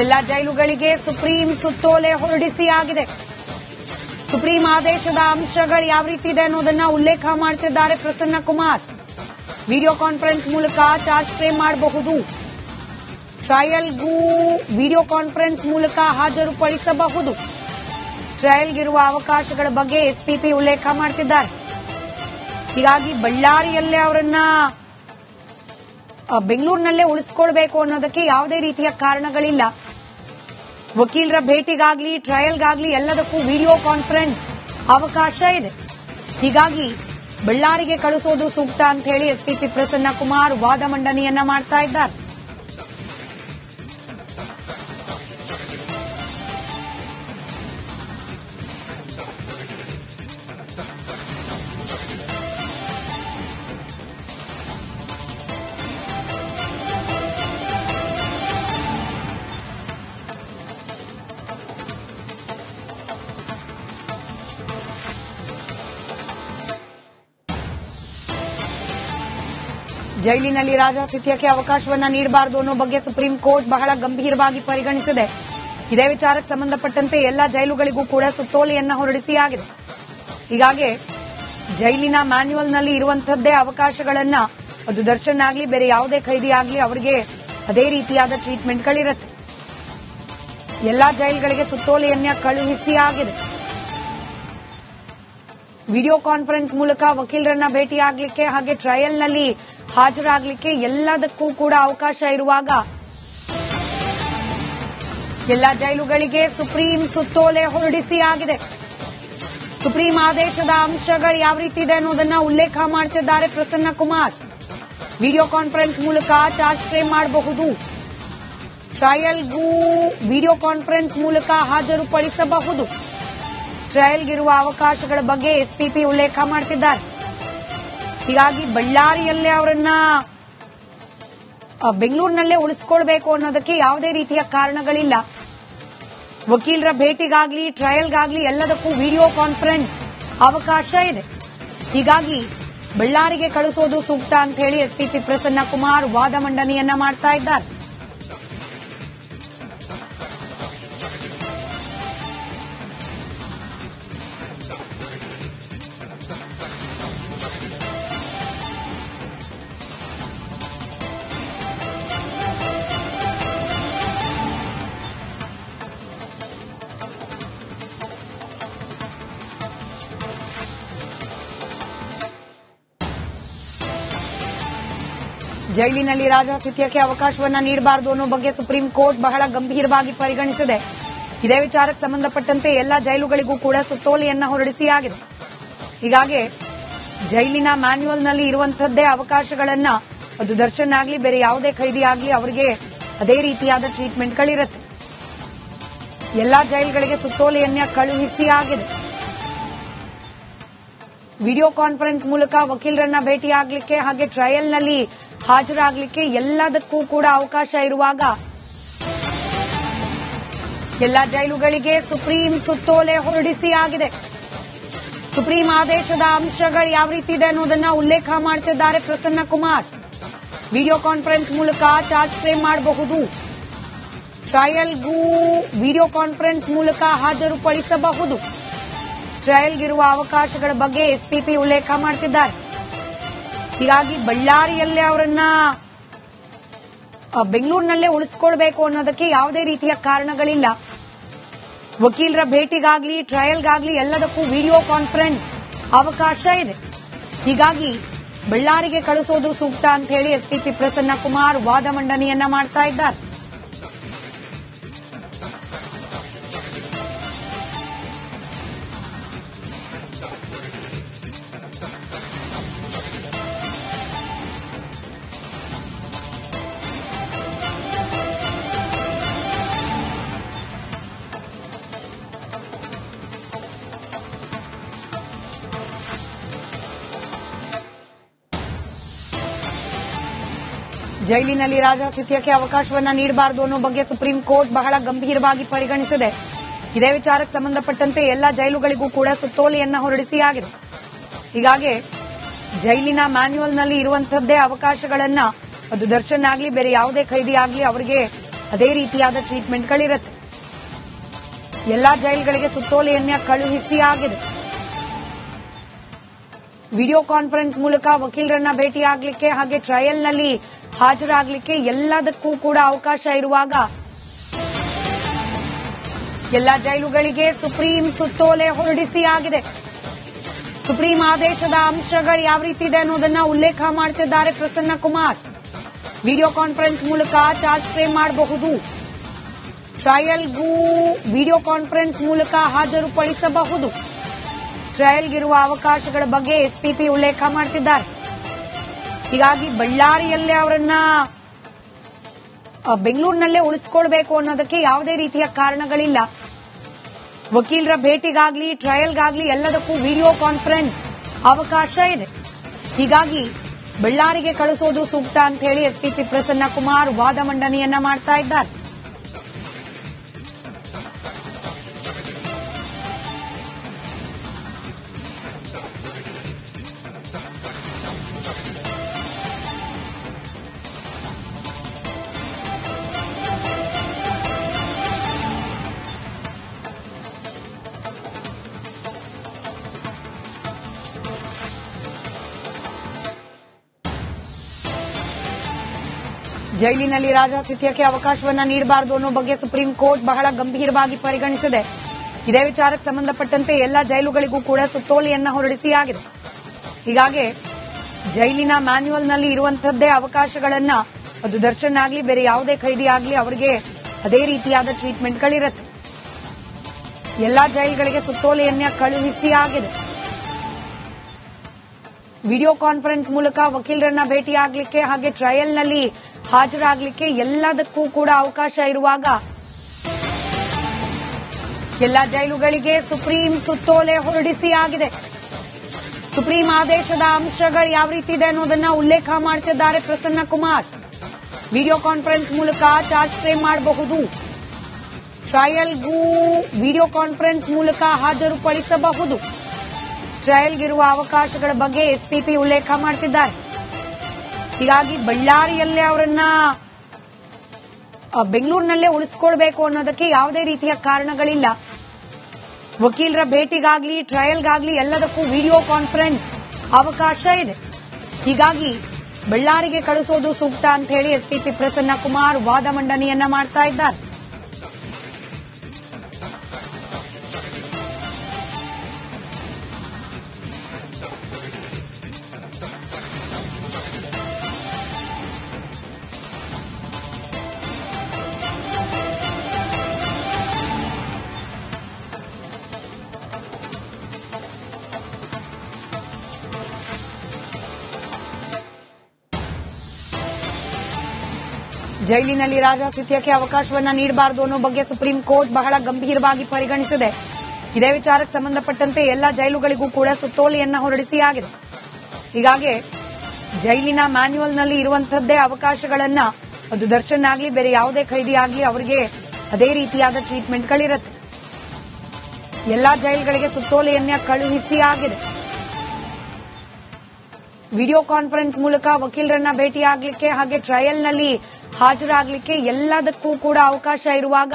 ಎಲ್ಲ ಜೈಲುಗಳಿಗೆ ಸುಪ್ರೀಂ ಸುತ್ತೋಲೆ ಹೊರಡಿಸಿಯಾಗಿದೆ. ಸುಪ್ರೀಂ ಆದೇಶದ ಅಂಶಗಳು ಯಾವ ರೀತಿ ಇದೆ ಅನ್ನೋದನ್ನ ಉಲ್ಲೇಖ ಮಾಡ್ತಿದ್ದಾರೆ ಪ್ರಸನ್ನ ಕುಮಾರ್. ವಿಡಿಯೋ ಕಾನ್ಫರೆನ್ಸ್ ಮೂಲಕ ಚಾರ್ಜ್ ಫ್ರೇಮ್ ಮಾಡಬಹುದು. ಟ್ರಯಲ್ಗೂ ವಿಡಿಯೋ ಕಾನ್ಫರೆನ್ಸ್ ಮೂಲಕ ಹಾಜರುಪಡಿಸಬಹುದು. ಟ್ರಯಲ್ಗಿರುವ ಅವಕಾಶಗಳ ಬಗ್ಗೆ ಎಸ್ಪಿಪಿ ಉಲ್ಲೇಖ ಮಾಡ್ತಿದ್ದಾರೆ. ಹೀಗಾಗಿ ಬಳ್ಳಾರಿಯಲ್ಲೇ ಅವರನ್ನ ಬೆಂಗಳೂರಿನಲ್ಲೇ ಉಳಿಸಿಕೊಳ್ಬೇಕು ಅನ್ನೋದಕ್ಕೆ ಯಾವುದೇ ರೀತಿಯ ಕಾರಣಗಳಿಲ್ಲ. ವಕೀಲರ ಭೇಟಿಗಾಗ್ಲಿ ಟ್ರಯಲ್ಗಾಗ್ಲಿ ಎಲ್ಲದಕ್ಕೂ ವಿಡಿಯೋ ಕಾನ್ಫರೆನ್ಸ್ ಅವಕಾಶ ಇದೆ. ಹೀಗಾಗಿ ಬಳ್ಳಾರಿಗೆ ಕಳಿಸೋದು ಸೂಕ್ತ ಅಂತ ಹೇಳಿ ಎಸ್ಪಿಪಿ ಪ್ರಸನ್ನ ಕುಮಾರ್ ವಾದ ಮಂಡನೆಯನ್ನ ಮಾಡ್ತಾ ಇದ್ದಾರೆ. ಜೈಲಿನಲ್ಲಿ ರಾಜಾತಿಥ್ಯಕ್ಕೆ ಅವಕಾಶವನ್ನ ನೀಡಬಾರದು ಅನ್ನೋ ಬಗ್ಗೆ ಸುಪ್ರೀಂ ಕೋರ್ಟ್ ಬಹಳ ಗಂಭೀರವಾಗಿ ಪರಿಗಣಿಸಿದೆ. ಇದೇ ವಿಚಾರಕ್ಕೆ ಸಂಬಂಧಪಟ್ಟಂತೆ ಎಲ್ಲಾ ಜೈಲುಗಳಿಗೂ ಕೂಡ ಸುತ್ತೋಲೆಯನ್ನ ಹೊರಡಿಸಿಯಾಗಿದೆ. ಹೀಗಾಗಿ ಜೈಲಿನ ಮ್ಯಾನ್ಯುಯಲ್ನಲ್ಲಿ ಇರುವಂತಹದ್ದೇ ಅವಕಾಶಗಳನ್ನ, ಅದು ದರ್ಶನ್ ಆಗಲಿ ಬೇರೆ ಯಾವುದೇ ಖೈದಿ ಆಗಲಿ ಅವರಿಗೆ ಅದೇ ರೀತಿಯಾದ ಟ್ರೀಟ್ಮೆಂಟ್ಗಳಿರುತ್ತೆ. ಎಲ್ಲಾ ಜೈಲುಗಳಿಗೆ ಸುತ್ತೋಲೆಯನ್ನ ಕಳುಹಿಸಿಯಾಗಿದೆ. ವಿಡಿಯೋ ಕಾನ್ಫರೆನ್ಸ್ ಮೂಲಕ ವಕೀಲರನ್ನ ಭೇಟಿಯಾಗಲಿಕ್ಕೆ ಹಾಗೆ ಟ್ರಯಲ್ನಲ್ಲಿ ಹಾಜರಾಗಲಿಕ್ಕೆ ಎಲ್ಲದಕ್ಕೂ ಕೂಡ ಅವಕಾಶ ಇರುವಾಗ ಎಲ್ಲ ಜೈಲುಗಳಿಗೆ ಸುಪ್ರೀಂ ಸುತ್ತೋಲೆ ಹೊರಡಿಸಿಯಾಗಿದೆ. ಸುಪ್ರೀಂ ಆದೇಶದ ಅಂಶಗಳು ಯಾವ ರೀತಿ ಇದೆ ಅನ್ನೋದನ್ನ ಉಲ್ಲೇಖ ಮಾಡ್ತಿದ್ದಾರೆ ಪ್ರಸನ್ನ ಕುಮಾರ್. ವಿಡಿಯೋ ಕಾನ್ಫರೆನ್ಸ್ ಮೂಲಕ ಚಾರ್ಜ್ ಫ್ರೇಮ್ ಮಾಡಬಹುದು. ಟ್ರಯಲ್ಗೂ ವಿಡಿಯೋ ಕಾನ್ಫರೆನ್ಸ್ ಮೂಲಕ ಹಾಜರುಪಡಿಸಬಹುದು. ಟ್ರಯಲ್ಗಿರುವ ಅವಕಾಶಗಳ ಬಗ್ಗೆ ಎಸ್ಪಿಪಿ ಉಲ್ಲೇಖ ಮಾಡ್ತಿದ್ದಾರೆ. ಹೀಗಾಗಿ ಬಳ್ಳಾರಿಯಲ್ಲೇ ಅವರನ್ನ ಬೆಂಗಳೂರಿನಲ್ಲೇ ಉಳಿಸಿಕೊಳ್ಬೇಕು ಅನ್ನೋದಕ್ಕೆ ಯಾವುದೇ ರೀತಿಯ ಕಾರಣಗಳಿಲ್ಲ. ವಕೀಲರ ಭೇಟಿಗಾಗ್ಲಿ ಟ್ರಯಲ್ಗಾಗ್ಲಿ ಎಲ್ಲದಕ್ಕೂ ವಿಡಿಯೋ ಕಾನ್ಫರೆನ್ಸ್ ಅವಕಾಶ ಇದೆ. ಹೀಗಾಗಿ ಬಳ್ಳಾರಿಗೆ ಕಳಿಸೋದು ಸೂಕ್ತ ಅಂತ ಹೇಳಿ ಎಸ್ಪಿಪಿ ಪ್ರಸನ್ನ ಕುಮಾರ್ ವಾದ ಮಂಡನೆಯನ್ನ ಮಾಡ್ತಾ ಇದ್ದಾರೆ. ಜೈಲಿನಲ್ಲಿ ರಾಜಾತಿಥ್ಯಕ್ಕೆ ಅವಕಾಶವನ್ನ ನೀಡಬಾರದು ಅನ್ನೋ ಬಗ್ಗೆ ಸುಪ್ರೀಂ ಕೋರ್ಟ್ ಬಹಳ ಗಂಭೀರವಾಗಿ ಪರಿಗಣಿಸಿದೆ. ಇದೇ ವಿಚಾರಕ್ಕೆ ಸಂಬಂಧಪಟ್ಟಂತೆ ಎಲ್ಲಾ ಜೈಲುಗಳಿಗೂ ಕೂಡ ಸುತ್ತೋಲೆಯನ್ನ ಹೊರಡಿಸಿಯಾಗಿದೆ. ಹೀಗಾಗಿ ಜೈಲಿನ ಮ್ಯಾನ್ಯುಯಲ್ನಲ್ಲಿ ಇರುವಂತಹದ್ದೇ ಅವಕಾಶಗಳನ್ನ, ಅದು ದರ್ಶನ್ ಆಗಲಿ ಬೇರೆ ಯಾವುದೇ ಖೈದಿ ಆಗಲಿ ಅವರಿಗೆ ಅದೇ ರೀತಿಯಾದ ಟ್ರೀಟ್ಮೆಂಟ್ಗಳಿರುತ್ತೆ. ಎಲ್ಲಾ ಜೈಲುಗಳಿಗೆ ಸುತ್ತೋಲೆಯನ್ನ ಕಳುಹಿಸಿಯಾಗಿದೆ. ವಿಡಿಯೋ ಕಾನ್ಫರೆನ್ಸ್ ಮೂಲಕ ವಕೀಲರನ್ನ ಭೇಟಿಯಾಗಲಿಕ್ಕೆ ಹಾಗೆ ಟ್ರಯಲ್ನಲ್ಲಿ ಹಾಜರಾಗಲಿಕ್ಕೆ ಎಲ್ಲದಕ್ಕೂ ಕೂಡ ಅವಕಾಶ ಇರುವಾಗ ಎಲ್ಲ ಜೈಲುಗಳಿಗೆ ಸುಪ್ರೀಂ ಸುತ್ತೋಲೆ ಹೊರಡಿಸಿಯಾಗಿದೆ. ಸುಪ್ರೀಂ ಆದೇಶದ ಅಂಶಗಳು ಯಾವ ರೀತಿ ಇದೆ ಅನ್ನೋದನ್ನ ಉಲ್ಲೇಖ ಮಾಡ್ತಿದ್ದಾರೆ ಪ್ರಸನ್ನ ಕುಮಾರ್. ವಿಡಿಯೋ ಕಾನ್ಫರೆನ್ಸ್ ಮೂಲಕ ಚಾರ್ಜ್ ಫ್ರೇಮ್ ಮಾಡಬಹುದು. ಟ್ರಯಲ್ಗೂ ವಿಡಿಯೋ ಕಾನ್ಫರೆನ್ಸ್ ಮೂಲಕ ಹಾಜರುಪಡಿಸಬಹುದು. ಟ್ರಯಲ್ಗಿರುವ ಅವಕಾಶಗಳ ಬಗ್ಗೆ ಎಸ್ಪಿಪಿ ಉಲ್ಲೇಖ ಮಾಡ್ತಿದ್ದಾರೆ. ಹೀಗಾಗಿ ಬಳ್ಳಾರಿಯಲ್ಲೇ ಅವರನ್ನ ಬೆಂಗಳೂರಿನಲ್ಲೇ ಉಳಿಸಿಕೊಳ್ಬೇಕು ಅನ್ನೋದಕ್ಕೆ ಯಾವುದೇ ರೀತಿಯ ಕಾರಣಗಳಿಲ್ಲ. ವಕೀಲರ ಭೇಟಿಗಾಗ್ಲಿ ಟ್ರಯಲ್ಗಾಗ್ಲಿ ಎಲ್ಲದಕ್ಕೂ ವಿಡಿಯೋ ಕಾನ್ಫರೆನ್ಸ್ ಅವಕಾಶ ಇದೆ. ಹೀಗಾಗಿ ಬಳ್ಳಾರಿಗೆ ಕಳಿಸೋದು ಸೂಕ್ತ ಅಂತ ಹೇಳಿ ಎಸ್ಪಿಪಿ ಪ್ರಸನ್ನ ಕುಮಾರ್ ವಾದ ಮಂಡನೆಯನ್ನ ಮಾಡ್ತಾ ಇದ್ದಾರೆ. ಜೈಲಿನಲ್ಲಿ ರಾಜಾತಿಥ್ಯಕ್ಕೆ ಅವಕಾಶವನ್ನ ನೀಡಬಾರದು ಅನ್ನೋ ಬಗ್ಗೆ ಸುಪ್ರೀಂ ಕೋರ್ಟ್ ಬಹಳ ಗಂಭೀರವಾಗಿ ಪರಿಗಣಿಸಿದೆ. ಇದೇ ವಿಚಾರಕ್ಕೆ ಸಂಬಂಧಪಟ್ಟಂತೆ ಎಲ್ಲಾ ಜೈಲುಗಳಿಗೂ ಕೂಡ ಸುತ್ತೋಲೆಯನ್ನ ಹೊರಡಿಸಿಯಾಗಿದೆ. ಹೀಗಾಗಿ ಜೈಲಿನ ಮ್ಯಾನ್ಯುಯಲ್ನಲ್ಲಿ ಇರುವಂತಹದ್ದೇ ಅವಕಾಶಗಳನ್ನ, ಅದು ದರ್ಶನ್ ಆಗಲಿ ಬೇರೆ ಯಾವುದೇ ಖೈದಿ ಆಗಲಿ ಅವರಿಗೆ ಅದೇ ರೀತಿಯಾದ ಟ್ರೀಟ್ಮೆಂಟ್ಗಳಿರುತ್ತೆ. ಎಲ್ಲಾ ಜೈಲುಗಳಿಗೆ ಸುತ್ತೋಲೆಯನ್ನ ಕಳುಹಿಸಿ ಆಗಿದೆ. ವಿಡಿಯೋ ಕಾನ್ಫರೆನ್ಸ್ ಮೂಲಕ ವಕೀಲರನ್ನ ಭೇಟಿಯಾಗಲಿಕ್ಕೆ ಹಾಗೆ ಟ್ರಯಲ್ನಲ್ಲಿ ಹಾಜರಾಗಲಿಕ್ಕೆ ಎಲ್ಲದಕ್ಕೂ ಕೂಡ ಅವಕಾಶ ಇರುವಾಗ ಎಲ್ಲ ಜೈಲುಗಳಿಗೆ ಸುಪ್ರೀಂ ಸುತ್ತೋಲೆ ಹೊರಡಿಸಿ ಆಗಿದೆ. ಸುಪ್ರೀಂ ಆದೇಶದ ಅಂಶಗಳು ಯಾವ ರೀತಿ ಇದೆ ಅನ್ನೋದನ್ನ ಉಲ್ಲೇಖ ಮಾಡುತ್ತಿದ್ದಾರೆ ಪ್ರಸನ್ನ ಕುಮಾರ್. ವಿಡಿಯೋ ಕಾನ್ಫರೆನ್ಸ್ ಮೂಲಕ ಚಾರ್ಜ್ ಫ್ರೇಮ್ ಮಾಡಬಹುದು, ಟ್ರಯಲ್ಗೂ ವಿಡಿಯೋ ಕಾನ್ಫರೆನ್ಸ್ ಮೂಲಕ ಹಾಜರುಪಡಿಸಬಹುದು. ಟ್ರಯಲ್ಗಿರುವ ಅವಕಾಶಗಳ ಬಗ್ಗೆ ಎಸ್ಪಿಪಿ ಉಲ್ಲೇಖ ಮಾಡುತ್ತಿದ್ದಾರೆ. ಹೀಗಾಗಿ ಬಳ್ಳಾರಿಯಲ್ಲೇ ಅವರನ್ನ ಬೆಂಗಳೂರಿನಲ್ಲೇ ಉಳಿಸಿಕೊಳ್ಬೇಕು ಅನ್ನೋದಕ್ಕೆ ಯಾವುದೇ ರೀತಿಯ ಕಾರಣಗಳಿಲ್ಲ. ವಕೀಲರ ಭೇಟಿಗಾಗ್ಲಿ ಟ್ರಯಲ್ಗಾಗ್ಲಿ ಎಲ್ಲದಕ್ಕೂ ವಿಡಿಯೋ ಕಾನ್ಫರೆನ್ಸ್ ಅವಕಾಶ ಇದೆ. ಹೀಗಾಗಿ ಬಳ್ಳಾರಿಗೆ ಕಳಿಸೋದು ಸೂಕ್ತ ಅಂತ ಹೇಳಿ ಎಸ್ಪಿಪಿ ಪ್ರಸನ್ನ ಕುಮಾರ್ ವಾದ ಮಂಡನೆಯನ್ನ ಮಾಡ್ತಾ ಇದ್ದಾರೆ. ಜೈಲಿನಲ್ಲಿ ರಾಜಾತಿಥ್ಯಕ್ಕೆ ಅವಕಾಶವನ್ನ ನೀಡಬಾರದು ಅನ್ನೋ ಬಗ್ಗೆ ಸುಪ್ರೀಂ ಕೋರ್ಟ್ ಬಹಳ ಗಂಭೀರವಾಗಿ ಪರಿಗಣಿಸಿದೆ. ಇದೇ ವಿಚಾರಕ್ಕೆ ಸಂಬಂಧಪಟ್ಟಂತೆ ಎಲ್ಲ ಜೈಲುಗಳಿಗೂ ಕೂಡ ಸುತ್ತೋಲೆಯನ್ನ ಹೊರಡಿಸಿ ಆಗಿದೆ. ಹೀಗಾಗಿ ಜೈಲಿನ ಮ್ಯಾನ್ಯುಯಲ್ನಲ್ಲಿ ಇರುವಂತಹದ್ದೇ ಅವಕಾಶಗಳನ್ನ, ಅದು ದರ್ಶನ್ ಆಗಲಿ ಬೇರೆ ಯಾವುದೇ ಖೈದಿ ಆಗಲಿ ಅವರಿಗೆ ಅದೇ ರೀತಿಯಾದ ಟ್ರೀಟ್ಮೆಂಟ್ಗಳಿರುತ್ತೆ. ಎಲ್ಲಾ ಜೈಲುಗಳಿಗೆ ಸುತ್ತೋಲೆಯನ್ನ ಕಳುಹಿಸಿ ಆಗಿದೆ. ವಿಡಿಯೋ ಕಾನ್ಫರೆನ್ಸ್ ಮೂಲಕ ವಕೀಲರನ್ನ ಭೇಟಿಯಾಗಲಿಕ್ಕೆ ಹಾಗೆ ಟ್ರಯಲ್ನಲ್ಲಿ ಹಾಜರಾಗಲಿಕ್ಕೆ ಎಲ್ಲದಕ್ಕೂ ಕೂಡ ಅವಕಾಶ ಇರುವಾಗ ಎಲ್ಲ ಜೈಲುಗಳಿಗೆ ಸುಪ್ರೀಂ ಸುತ್ತೋಲೆ ಹೊರಡಿಸಿ ಆಗಿದೆ. ಸುಪ್ರೀಂ ಆದೇಶದ ಅಂಶಗಳು ಯಾವ ರೀತಿ ಇದೆ ಅನ್ನೋದನ್ನ ಉಲ್ಲೇಖ ಮಾಡುತ್ತಿದ್ದಾರೆ ಪ್ರಸನ್ನ ಕುಮಾರ್. ವಿಡಿಯೋ ಕಾನ್ಫರೆನ್ಸ್ ಮೂಲಕ ಚಾರ್ಜ್ ಫ್ರೇಮ್ ಮಾಡಬಹುದು, ಟ್ರಯಲ್ಗೂ ವಿಡಿಯೋ ಕಾನ್ಫರೆನ್ಸ್ ಮೂಲಕ ಹಾಜರುಪಡಿಸಬಹುದು. ಟ್ರಯಲ್ಗಿರುವ ಅವಕಾಶಗಳ ಬಗ್ಗೆ ಎಸ್ಪಿಪಿ ಉಲ್ಲೇಖ ಮಾಡುತ್ತಿದ್ದಾರೆ. ಹೀಗಾಗಿ ಬಳ್ಳಾರಿಯಲ್ಲೇ ಅವರನ್ನ ಬೆಂಗಳೂರಿನಲ್ಲೇ ಉಳಿಸಿಕೊಳ್ಬೇಕು ಅನ್ನೋದಕ್ಕೆ ಯಾವುದೇ ರೀತಿಯ ಕಾರಣಗಳಿಲ್ಲ. ವಕೀಲರ ಭೇಟಿಗಾಗ್ಲಿ ಟ್ರಯಲ್ಗಾಗ್ಲಿ ಎಲ್ಲದಕ್ಕೂ ವಿಡಿಯೋ ಕಾನ್ಫರೆನ್ಸ್ ಅವಕಾಶ ಇದೆ. ಹೀಗಾಗಿ ಬಳ್ಳಾರಿಗೆ ಕಳಿಸೋದು ಸೂಕ್ತ ಅಂತ ಹೇಳಿ ಎಸ್ಪಿಪಿ ಪ್ರಸನ್ನ ಕುಮಾರ್ ವಾದ ಮಂಡನೆಯನ್ನ ಮಾಡ್ತಾ ಇದ್ದಾರೆ. ಜೈಲಿನಲ್ಲಿ ರಾಜಾತಿಥ್ಯಕ್ಕೆ ಅವಕಾಶವನ್ನ ನೀಡಬಾರದು ಅನ್ನೋ ಬಗ್ಗೆ ಸುಪ್ರೀಂ ಕೋರ್ಟ್ ಬಹಳ ಗಂಭೀರವಾಗಿ ಪರಿಗಣಿಸಿದೆ. ಇದೇ ವಿಚಾರಕ್ಕೆ ಸಂಬಂಧಪಟ್ಟಂತೆ ಎಲ್ಲ ಜೈಲುಗಳಿಗೂ ಕೂಡ ಸುತ್ತೋಲೆಯನ್ನ ಹೊರಡಿಸಿ ಆಗಿದೆ. ಹೀಗಾಗಿ ಜೈಲಿನ ಮ್ಯಾನ್ಯುಯಲ್ನಲ್ಲಿ ಇರುವಂತಹದ್ದೇ ಅವಕಾಶಗಳನ್ನ, ಅದು ದರ್ಶನ್ ಆಗಲಿ ಬೇರೆ ಯಾವುದೇ ಖೈದಿ ಆಗಲಿ ಅವರಿಗೆ ಅದೇ ರೀತಿಯಾದ ಟ್ರೀಟ್ಮೆಂಟ್ಗಳಿರುತ್ತೆ. ಎಲ್ಲಾ ಜೈಲುಗಳಿಗೆ ಸುತ್ತೋಲೆಯನ್ನ ಕಳುಹಿಸಿ ಆಗಿದೆ. ವಿಡಿಯೋ ಕಾನ್ಫರೆನ್ಸ್ ಮೂಲಕ ವಕೀಲರನ್ನ ಭೇಟಿಯಾಗಲಿಕ್ಕೆ ಹಾಗೆ ಟ್ರಯಲ್ನಲ್ಲಿ ಹಾಜರಾಗಲಿಕ್ಕೆ ಎಲ್ಲದಕ್ಕೂ ಕೂಡ ಅವಕಾಶ ಇರುವಾಗ